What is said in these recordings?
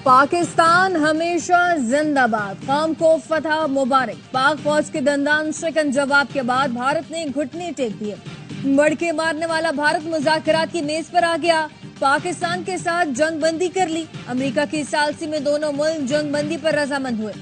پاکستان ہمیشہ زندہ باد، قوم کو فتح مبارک۔ پاک فوج کے دندان شکن جواب کے بعد بھارت نے گھٹنے ٹیک دیے۔ بڑکے مارنے والا بھارت مذاکرات کی میز پر آ گیا، پاکستان کے ساتھ جنگ بندی کر لی۔ امریکہ کی ثالثی میں دونوں ملک جنگ بندی پر رضامند ہوئے۔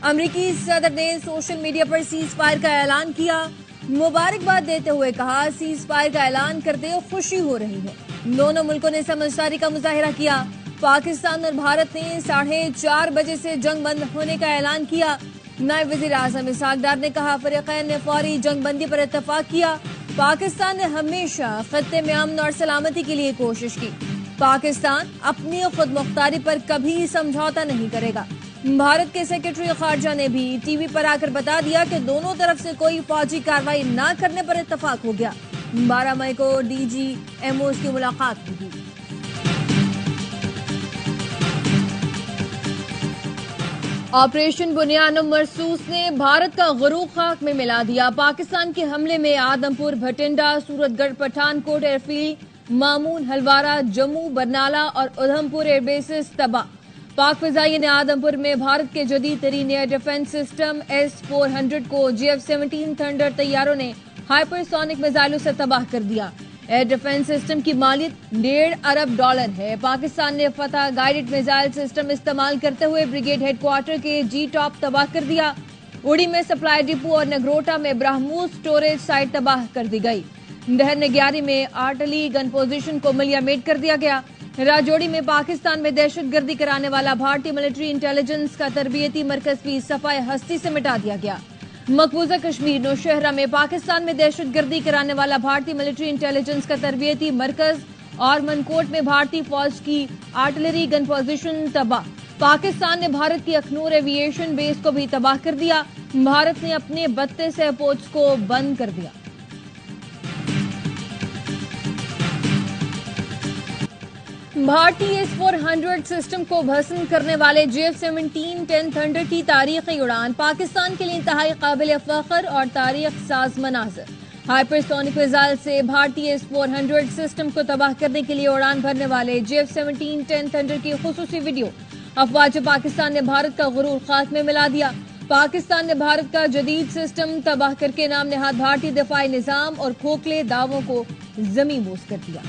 امریکی صدر نے سوشل میڈیا پر سیز فائر کا اعلان کیا، مبارکباد دیتے ہوئے کہا سیز فائر کا اعلان کرتے خوشی ہو رہی ہے۔ دونوں ملکوں نے سمجھداری کا مظاہرہ کیا۔ پاکستان اور بھارت نے 4:30 بجے سے جنگ بند ہونے کا اعلان کیا۔ نائب وزیر اعظم اسحاق ڈار نے کہا فریقین نے فوری جنگ بندی پر اتفاق کیا۔ پاکستان نے ہمیشہ خطے میں امن اور سلامتی کے لیے کوشش کی۔ پاکستان اپنی خود مختاری پر کبھی سمجھوتا نہیں کرے گا۔ بھارت کے سیکرٹری خارجہ نے بھی ٹی وی پر آ کر بتا دیا کہ دونوں طرف سے کوئی فوجی کارروائی نہ کرنے پر اتفاق ہو گیا۔ 12 مئی کو ڈی جی ایم اوز کی ملاقات ہوگی۔ آپریشن بنیان مرصوص نے بھارت کا غرور خاک میں ملا دیا۔ پاکستان کے حملے میں آدم پور، بھٹنڈا، سورت گڑھ، پٹھان کوٹ ایئر فیلڈ، مامون، ہلوارہ، جموں، برنالہ اور ادھم پور ایئر بیسز تباہ۔ پاک فضائیہ نے آدم پور میں بھارت کے جدید ترین ایئر ڈیفنس سسٹم S-400 کو GF-17 تھنڈر طیاروں نے ہائپر سونک میزائلوں سے تباہ کر دیا۔ ایئر ڈیفنس سسٹم کی مالیت $1.5 ارب ہے۔ پاکستان نے فتح گائیڈڈ میزائل سسٹم استعمال کرتے ہوئے بریگیڈ ہیڈ کوارٹر کے جی ٹاپ تباہ کر دیا۔ اڑی میں سپلائی ڈپو اور نگروٹا میں برہموس سٹوریج سائٹ تباہ کر دی گئی۔ دہر نگیاری میں آرٹلی گن پوزیشن کو ملیا میٹ کر دیا گیا۔ راجوڑی میں پاکستان میں دہشت گردی کرانے والا بھارتی ملٹری انٹیلیجنس کا تربیتی مرکز بھی صفائے ہستی سے مٹا دیا گیا۔ مقبوضہ کشمیر نوشہرہ میں پاکستان میں دہشت گردی کرانے والا بھارتی ملٹری انٹیلیجنس کا تربیتی مرکز اور منکوٹ میں بھارتی فوج کی آرٹلری گن پوزیشن تباہ۔ پاکستان نے بھارت کی اخنور ایوی ایشن بیس کو بھی تباہ کر دیا۔ بھارت نے اپنے 32 ایئرپورٹس کو بند کر دیا۔ بھارتی S-400 سسٹم کو بھسم کرنے والے GF-17 10 تھنڈر کی تاریخی اڑان پاکستان کے لیے انتہائی قابل فخر اور تاریخ ساز مناظر۔ ہائپر سونک میزائل سے بھارتی S-400 سسٹم کو تباہ کرنے کے لیے اڑان بھرنے والے GF-17 10 تھنڈر کی خصوصی ویڈیو۔ افواج پاکستان نے بھارت کا غرور خاک میں ملا دیا۔ پاکستان نے بھارت کا جدید سسٹم تباہ کر کے نام نہاد بھارتی دفاعی نظام اور کھوکھلے دعووں کو زمیں بوس کر دیا۔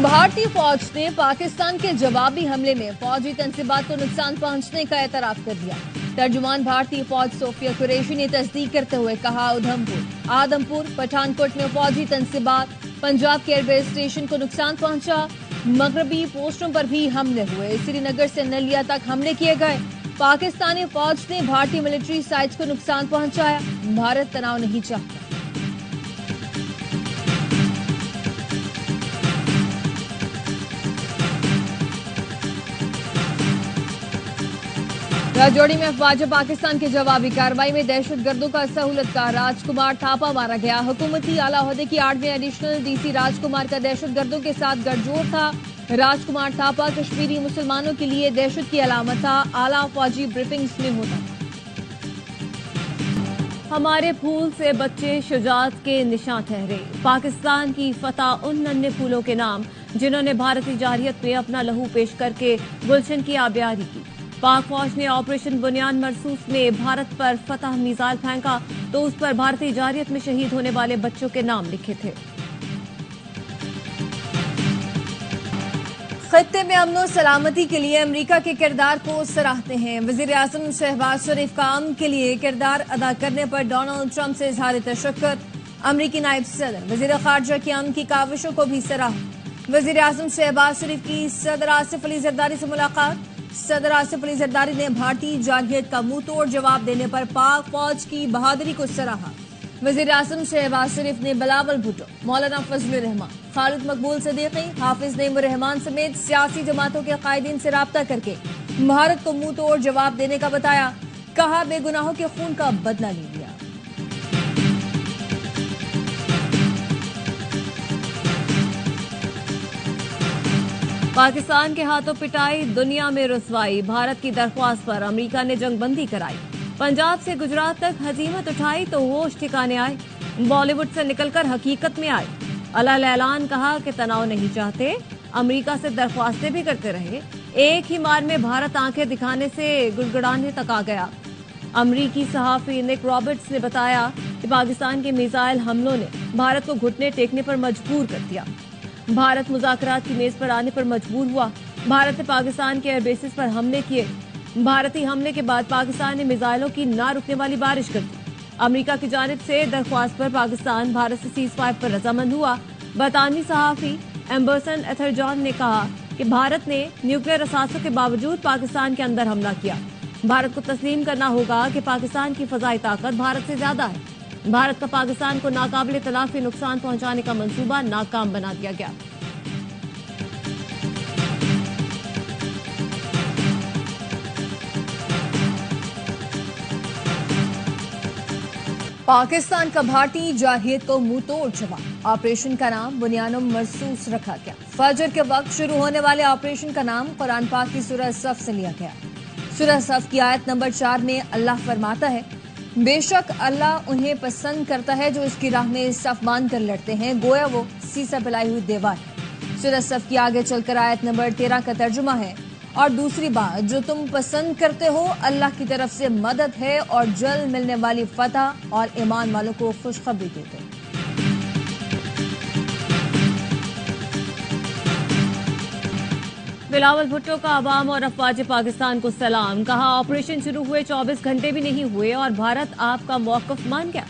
بھارتی فوج نے پاکستان کے جوابی حملے میں فوجی تنصیبات کو نقصان پہنچنے کا اعتراف کر دیا۔ ترجمان بھارتی فوج صوفیہ قریشی نے تصدیق کرتے ہوئے کہا ادھم پور، آدم پور، پٹھان کوٹ میں فوجی تنصیبات، پنجاب کے ایئر بیس اسٹیشن کو نقصان پہنچا۔ مغربی پوسٹوں پر بھی حملے ہوئے۔ سری نگر سے نلیا تک حملے کیے گئے۔ پاکستانی فوج نے بھارتی ملٹری سائٹس کو نقصان پہنچایا۔ بھارت تناؤ نہیں چاہتا۔ راجوڑی میں افواج پاکستان کی جوابی کارروائی میں دہشت گردوں کا سہولت کا راج کمار تھاپا مارا گیا۔ حکومتی اعلیٰ عہدے کی آڑ میں additional D C Raj Kumar کا دہشت گردوں کے ساتھ گٹھ جوڑ تھا۔ راج کمار تھاپا کشمیری مسلمانوں کے لیے دہشت کی علامت تھا، اعلیٰ فوجی بریفنگز میں ہوتا تھا۔ ہمارے پھول سے بچے شجاعت کے نشاں ٹھہرے۔ پاکستان کی فتح ان ننھے پھولوں کے نام جنہوں نے بھارتی جارحیت میں اپنا لہو پیش کر کے گلشن کی آبیاری کی۔ پاک فوج نے آپریشن بنیان مرصوص میں بھارت پر فتح میزائل پھینکا تو اس پر بھارتی جارحیت میں شہید ہونے والے بچوں کے نام لکھے تھے۔ خطے میں امن و سلامتی کے لیے امریکہ کے کردار کو سراہتے ہیں۔ وزیر اعظم شہباز شریف کا امن کے لیے کردار ادا کرنے پر ڈونلڈ ٹرمپ سے اظہار تشکر۔ امریکی نائب صدر وزیر خارجہ کی امن کی کاوشوں کو بھی سراہا۔ وزیر اعظم شہباز شریف کی صدر آصف علی زرداری سے ملاقات۔ صدر آصف علی زرداری نے بھارتی جارحیت کا منہ توڑ جواب دینے پر پاک فوج کی بہادری کو سراہا۔ وزیر اعظم شہباز شریف نے بلاول بھٹو، مولانا فضل الرحمان، خالد مقبول صدیقی، حافظ نعیم الرحمان سمیت سیاسی جماعتوں کے قائدین سے رابطہ کر کے بھارت کو منہ توڑ جواب دینے کا بتایا۔ کہا بے گناہوں کے خون کا بدلہ لے لیا۔ پاکستان کے ہاتھوں پٹائی، دنیا میں رسوائی۔ بھارت کی درخواست پر امریکہ نے جنگ بندی کرائی۔ پنجاب سے گجرات تک ہزیمت اٹھائی تو ہوش ٹھکانے آئے۔ بالی ووڈ سے نکل کر حقیقت میں آئے۔ اعلان کہا کہ تناؤ نہیں چاہتے، امریکہ سے درخواستیں بھی کرتے رہے، ایک ہی مار میں بھارت آنکھیں دکھانے سے گڑگڑانے تک آ گیا۔ امریکی صحافی نک رابرٹس نے بتایا کہ پاکستان کے میزائل حملوں نے بھارت کو گھٹنے ٹیکنے پر مجبور کر دیا۔ بھارت مذاکرات کی میز پر آنے پر مجبور ہوا۔ بھارت نے پاکستان کے ایئر بیسز پر حملے کیے۔ بھارتی حملے کے بعد پاکستان نے میزائلوں کی نہ رکنے والی بارش کر دی۔ امریکہ کی جانب سے درخواست پر پاکستان بھارت سے سیز فائر پر رضامند ہوا۔ برطانوی صحافی ایمبرسن ایتھرجان نے کہا کہ بھارت نے نیوکلیئر اثاثوں کے باوجود پاکستان کے اندر حملہ کیا۔ بھارت کو تسلیم کرنا ہوگا کہ پاکستان کی فضائی طاقت بھارت سے زیادہ ہے۔ بھارت کا پاکستان کو ناقابل تلافی نقصان پہنچانے کا منصوبہ ناکام بنا دیا گیا۔ پاکستان کا بھارتی جارحیت کو منہ توڑ جواب۔ آپریشن کا نام بنیانم مرصوص رکھا گیا۔ فجر کے وقت شروع ہونے والے آپریشن کا نام قرآن پاک کی سورہ صف سے لیا گیا۔ سورہ صف کی آیت نمبر 4 میں اللہ فرماتا ہے، بے شک اللہ انہیں پسند کرتا ہے جو اس کی راہ میں صف باندھ کر لڑتے ہیں، گویا وہ سیسا پلائی ہوئی دیوار ہے۔ سورہ صف کی آگے چل کر آیت نمبر 13 کا ترجمہ ہے، اور دوسری بات جو تم پسند کرتے ہو اللہ کی طرف سے مدد ہے اور جلد ملنے والی فتح اور ایمان والوں کو خوشخبری دیتے۔ بلاول بھٹو کا عوام اور افواج پاکستان کو سلام، کہا آپریشن شروع ہوئے 24 گھنٹے بھی نہیں ہوئے اور بھارت آپ کا موقف مان گیا،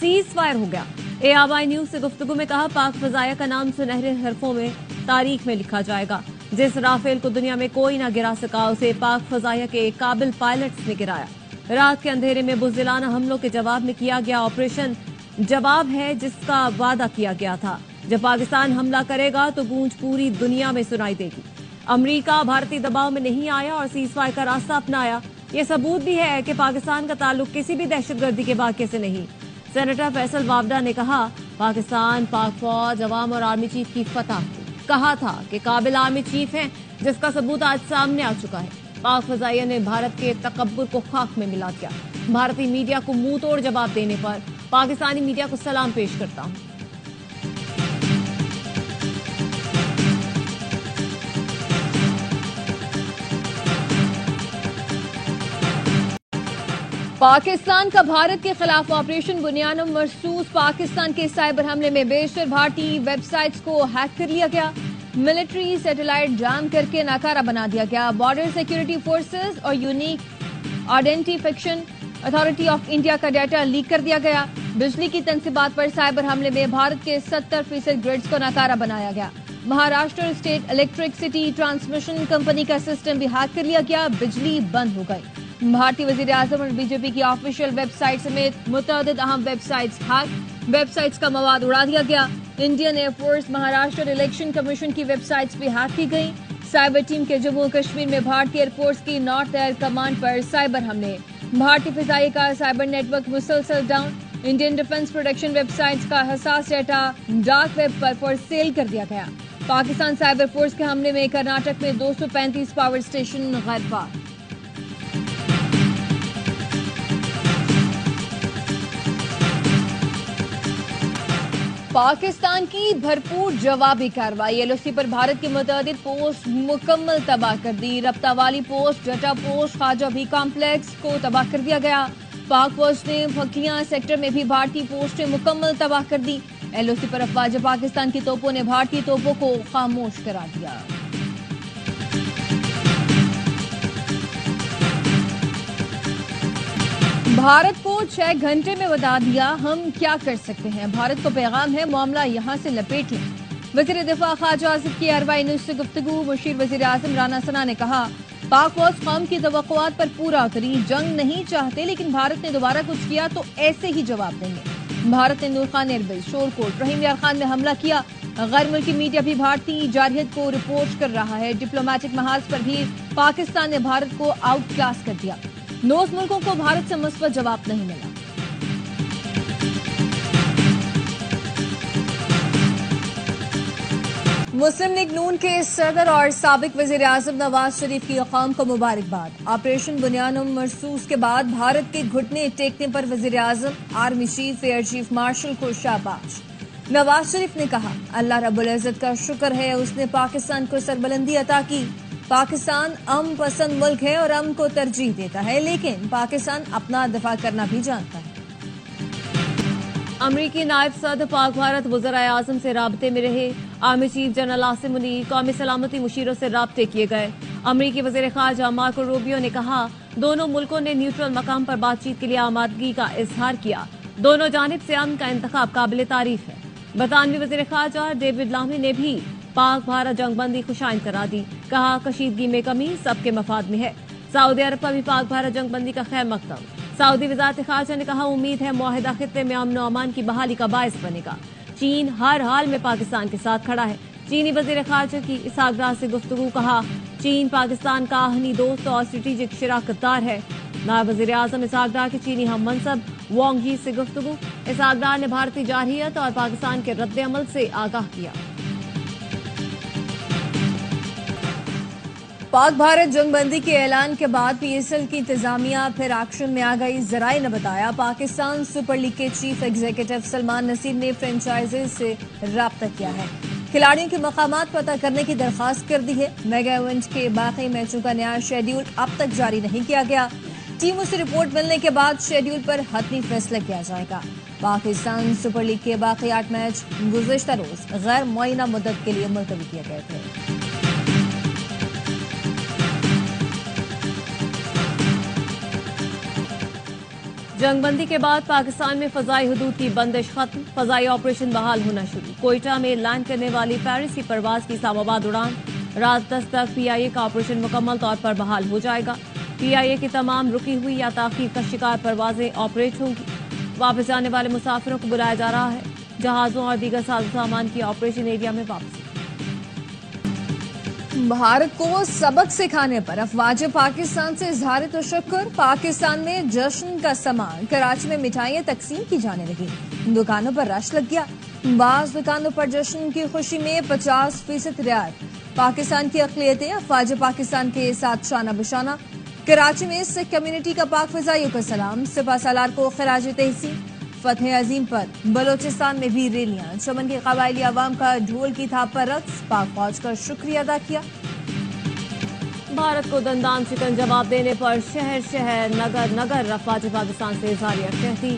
سیز فائر ہو گیا۔ اے آوائی نیوز سے گفتگو میں کہا پاک فضائیہ کا نام سنہرے حرفوں میں تاریخ میں لکھا جائے گا۔ جس رافیل کو دنیا میں کوئی نہ گرا سکا اسے پاک فضائیہ کے قابل پائلٹس نے گرایا۔ رات کے اندھیرے میں بزدلانہ حملوں کے جواب میں کیا گیا آپریشن جواب ہے جس کا وعدہ کیا گیا تھا۔ جب پاکستان حملہ کرے گا تو گونج پوری دنیا میں سنائی دے گی۔ امریکہ بھارتی دباؤ میں نہیں آیا اور سیز فائر کا راستہ اپنایا۔ یہ ثبوت بھی ہے کہ پاکستان کا تعلق کسی بھی دہشت گردی کے واقعے سے نہیں۔ سینیٹر فیصل وابڈا نے کہا پاکستان پاک فوج عوام اور آرمی چیف کی فتح کہا تھا کہ قابل آرمی چیف ہیں، جس کا ثبوت آج سامنے آ چکا ہے۔ پاک فضائیہ نے بھارت کے تکبر کو خاک میں ملا دیا۔ بھارتی میڈیا کو منہ توڑ جواب دینے پر پاکستانی میڈیا کو سلام پیش کرتا ہوں۔ پاکستان کا بھارت کے خلاف آپریشن بنیانم مرصوص، پاکستان کے سائبر حملے میں بیشتر بھارتی ویب سائٹس کو ہیک کر لیا گیا، ملٹری سیٹلائٹ جام کر کے ناکارہ بنا دیا گیا، بارڈر سیکیورٹی فورسز اور unique identification authority of India کا ڈیٹا لیک کر دیا گیا۔ بجلی کی تنصیبات پر سائبر حملے میں بھارت کے 70% گریڈز کو ناکارہ بنایا گیا۔ Maharashtra state electricity transmission company کا سسٹم بھی ہیک کر لیا گیا، بجلی بند ہو گئی۔ بھارتی وزیر اعظم اور بی جے پی کی آفیشیل ویب سائٹ سمیت متعدد اہم web sites hack, web sites کا مواد اڑا دیا گیا۔ Indian air force Maharashtra election commission کی ویب سائٹس بھی ہیک کی گئی۔ سائبر ٹیم کے جموں کشمیر میں بھارتی ایئر فورس کی نارتھ ایئر کمانڈ پر سائبر حملے، بھارتی فضائی کا سائبر نیٹ ورک مسلسل down, Indian defence production web sites کا حساس ڈیٹا ڈارک ویب پر فور سیل کر دیا گیا۔ پاکستان سائبر فورس کے حملے میں کرناٹک میں 235 پاور اسٹیشن غیر فعال۔ پاکستان کی بھرپور جوابی کارروائی، ایل او سی پر بھارت کی متعدد پوسٹ مکمل تباہ کر دی۔ رابطہ والی پوسٹ، ڈیٹا پوسٹ، خواجہ بھی کمپلیکس کو تباہ کر دیا گیا۔ پاک فوج نے پھکیاں سیکٹر میں بھی بھارتی پوسٹیں مکمل تباہ کر دی۔ ایل او سی پر افواج پاکستان کی توپوں نے بھارتی توپوں کو خاموش کرا دیا۔ بھارت کو 6 گھنٹے میں بتا دیا ہم کیا کر سکتے ہیں، بھارت کو پیغام ہے معاملہ یہاں سے لپیٹ لیں۔ وزیر دفاع خواجہ آصف کی اروائی نیوز سے گفتگو، مشیر وزیر اعظم رانا ثنا نے کہا پاک فوج قوم کی توقعات پر پورا اتری، جنگ نہیں چاہتے لیکن بھارت نے دوبارہ کچھ کیا تو ایسے ہی جواب دیں گے۔ بھارت نے نور خان ایئر بیس، شورکوٹ، رحیم یار خان میں حملہ کیا۔ غیر ملکی میڈیا بھی بھارتی جارحیت کو رپورٹ کر رہا ہے۔ ڈپلومیٹک محاذ پر بھی پاکستان نے بھارت کو آؤٹ کلاس کر دیا۔ نوز ملکوں کو بھارت سے مثبت جواب نہیں ملا۔ مسلم لیگ نون کے صدر اور سابق وزیر اعظم نواز شریف کی قوم کو مبارکباد۔ آپریشن بنیانم مرصوص کے بعد بھارت کے گھٹنے ٹیکنے پر وزیر اعظم، army chief, air chief marshal کو شاباش۔ نواز شریف نے کہا اللہ رب العزت کا شکر ہے اس نے پاکستان کو سربلندی عطا کی. پاکستان امن پسند ملک ہے اور امن کو ترجیح دیتا ہے، لیکن پاکستان اپنا دفاع کرنا بھی جانتا ہے. امریکی نائب صدر پاک بھارت وزرائے اعظم سے رابطے میں رہے. Army chief general Asim Munir, قومی سلامتی مشیروں سے رابطے کیے گئے. امریکی وزیر خارجہ مارکو روبیو نے کہا دونوں ملکوں نے نیوٹرل مقام پر بات چیت کے لیے آمادگی کا اظہار کیا. دونوں جانب سے امن کا انتخاب قابل تعریف ہے. برطانوی وزیر خارجہ ڈیوڈ لامے نے بھی پاک بھارت جنگ بندی خوشائند کرا دی. کہا کشیدگی میں کمی سب کے مفاد میں ہے. سعودی عرب کا بھی پاک بھارت جنگ بندی کا خیر مقدم. سعودی وزارت خارجہ نے کہا امید ہے معاہدہ خطے میں امن و امان کی بحالی کا باعث بنے گا. چین ہر حال میں پاکستان کے ساتھ کھڑا ہے. چینی وزیر خارجہ کی اسحاق ڈار سے گفتگو. کہا چین پاکستان کا آہنی دوست اور اسٹریٹجک شراکت دار ہے. نائب وزیر اعظم اسحاق ڈار کی چینی ہم منصب وانگ جی سے گفتگو. اسحاق ڈار نے بھارتی جارحیت اور پاکستان کے رد عمل سے آگاہ کیا. پاک بھارت جنگ بندی کے اعلان کے بعد پی ایس ایل کی انتظامیہ پھر ایکشن میں آ گئی. ذرائع نے بتایا پاکستان سپر لیگ کے چیف ایگزیکٹو سلمان نصیر نے فرنچائزز سے رابطہ کیا ہے. کھلاڑیوں کے مقامات پتہ کرنے کی درخواست کر دی ہے. میگا ایونٹ کے باقی میچوں کا نیا شیڈیول اب تک جاری نہیں کیا گیا. ٹیموں سے رپورٹ ملنے کے بعد شیڈیول پر حتمی فیصلہ کیا جائے گا. پاکستان سپر لیگ کے باقی 8 میچ گزشتہ روز غیر معینہ مدت کے لیے ملتوی کیے گئے تھے. جنگ بندی کے بعد پاکستان میں فضائی حدود کی بندش ختم. فضائی آپریشن بحال ہونا شروع. کوئٹہ میں لینڈ کرنے والی پیرسی پرواز کی اسلام آباد اڑان. رات 10 تک پی آئی اے کا آپریشن مکمل طور پر بحال ہو جائے گا. پی آئی اے کی تمام رکی ہوئی یا تاخیر کا شکار پروازیں آپریٹ ہوں گی. واپس جانے والے مسافروں کو بلایا جا رہا ہے. جہازوں اور دیگر ساز و سامان کی آپریشن ایریا میں واپسی. بھارت کو سبق سکھانے پر افواج پاکستان سے اظہار تشکر. پاکستان میں جشن کا سامان. کراچی میں مٹھائیاں تقسیم کی جانے لگی. دکانوں پر رش لگ گیا. بعض دکانوں پر جشن کی خوشی میں 50% رعایت. پاکستان کی اقلیتیں افواج پاکستان کے ساتھ شانہ بشانہ. کراچی میں سکھ کمیونٹی کا پاک فضائیوں کا سلام. سپہ سالار کو خراج تحسین. فتح عظیم پر بلوچستان میں بھی ریلیاں. چمن کے قبائلی عوام کا ڈھول کی تھاپ پر رقص. پاک فوج کا شکریہ ادا کیا. بھارت کو دندان چکن جواب دینے پر شہر شہر نگر نگر افواج پاکستان سے اظہار یکجہتی.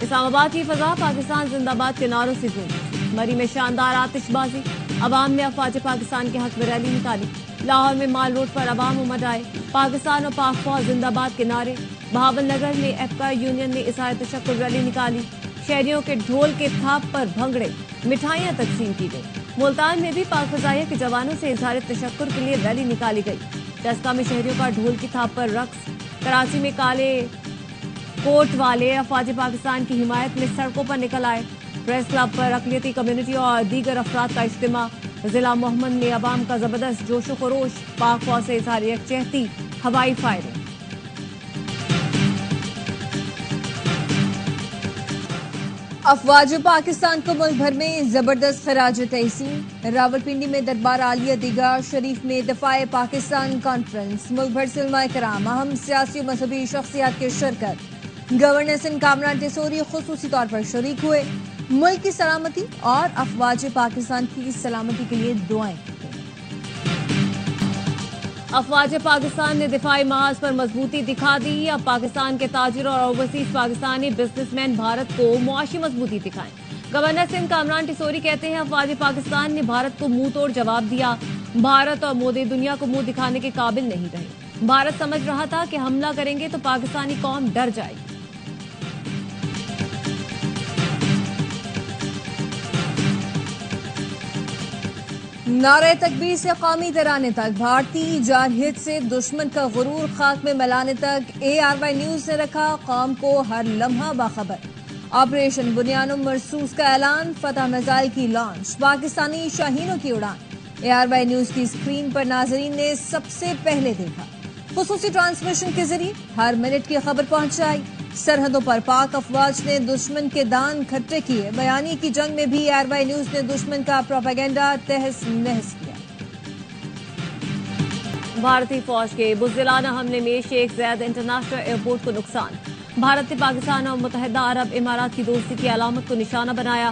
اسلام آباد کی فضا پاکستان زندہ باد کے نعروں سے گونجی. مری میں شاندار آتش بازی. عوام نے افواج پاکستان کے حق میں ریلی نکالی. لاہور میں مال روڈ پر عوام امڈ آئے. پاکستان اور پاک فوج زندہ باد کے نعرے. بہاول نگر میں ایپکا یونین نے اظہار تشکر ریلی نکالی. شہریوں کے ڈھول کے تھاپ پر بھنگڑے. مٹھائیاں تقسیم کی گئی. ملتان میں بھی پاک فضائیہ کے جوانوں سے اظہار تشکر کے لیے ریلی نکالی گئی. ڈسکا میں شہریوں کا ڈھول کی تھاپ پر رقص. کراچی میں کالے کوٹ والے افواج پاکستان کی حمایت میں سڑکوں پر نکل آئے. پریس کلب پر اقلیتی کمیونٹی اور دیگر افراد کا اجتماع. ضلع محمد میں عوام کا زبردست جوش و خروش. پاک فوج سے اظہار یکجہتی. ہوائی فائرنگ. افواج پاکستان کو ملک بھر میں زبردست خراج تحسین. راولپنڈی میں دربار عالیہ دیگا شریف میں دفاع پاکستان کانفرنس. ملک بھر سے علماء کرام اہم سیاسی و مذہبی شخصیات کی شرکت. گورنر سندھ کامران ٹیسوری خصوصی طور پر شریک ہوئے. ملک کی سلامتی اور افواج پاکستان کی سلامتی کے لیے دعائیں. افواج پاکستان نے دفاعی محاذ پر مضبوطی دکھا دی. اب پاکستان کے تاجروں اور overseas Pakistani business man Bharat کو معاشی مضبوطی دکھائیں. گورنر سندھ کامران ٹیسوری کہتے ہیں افواج پاکستان نے بھارت کو منہ توڑ جواب دیا. بھارت اور مودی دنیا کو منہ دکھانے کے قابل نہیں رہے. بھارت سمجھ رہا تھا کہ حملہ کریں گے تو پاکستانی قوم ڈر جائے گی. نعرہ تکبیر سے قومی ترانے تک. بھارتی جارحیت سے دشمن کا غرور خاک میں ملانے تک. ARY نیوز نے رکھا قوم کو ہر لمحہ باخبر. آپریشن بنیان مرصوص کا اعلان. فتح میزائل کی لانچ. پاکستانی شاہینوں کی اڑان. ARY نیوز کی اسکرین پر ناظرین نے سب سے پہلے دیکھا. خصوصی ٹرانسمیشن کے ذریعے ہر منٹ کی خبر پہنچائی. سرحدوں پر پاک افواج نے دشمن کے دان کھٹے کیے. بیانی کی جنگ میں بھی ARY نیوز نے دشمن کا پروپیگنڈا تہس نہس کیا. بھارتی فوج کے بزدلانہ حملے میں شیخ زید انٹرنیشنل ایئرپورٹ کو نقصان. بھارت نے پاکستان اور متحدہ عرب امارات کی دوستی کی علامت کو نشانہ بنایا.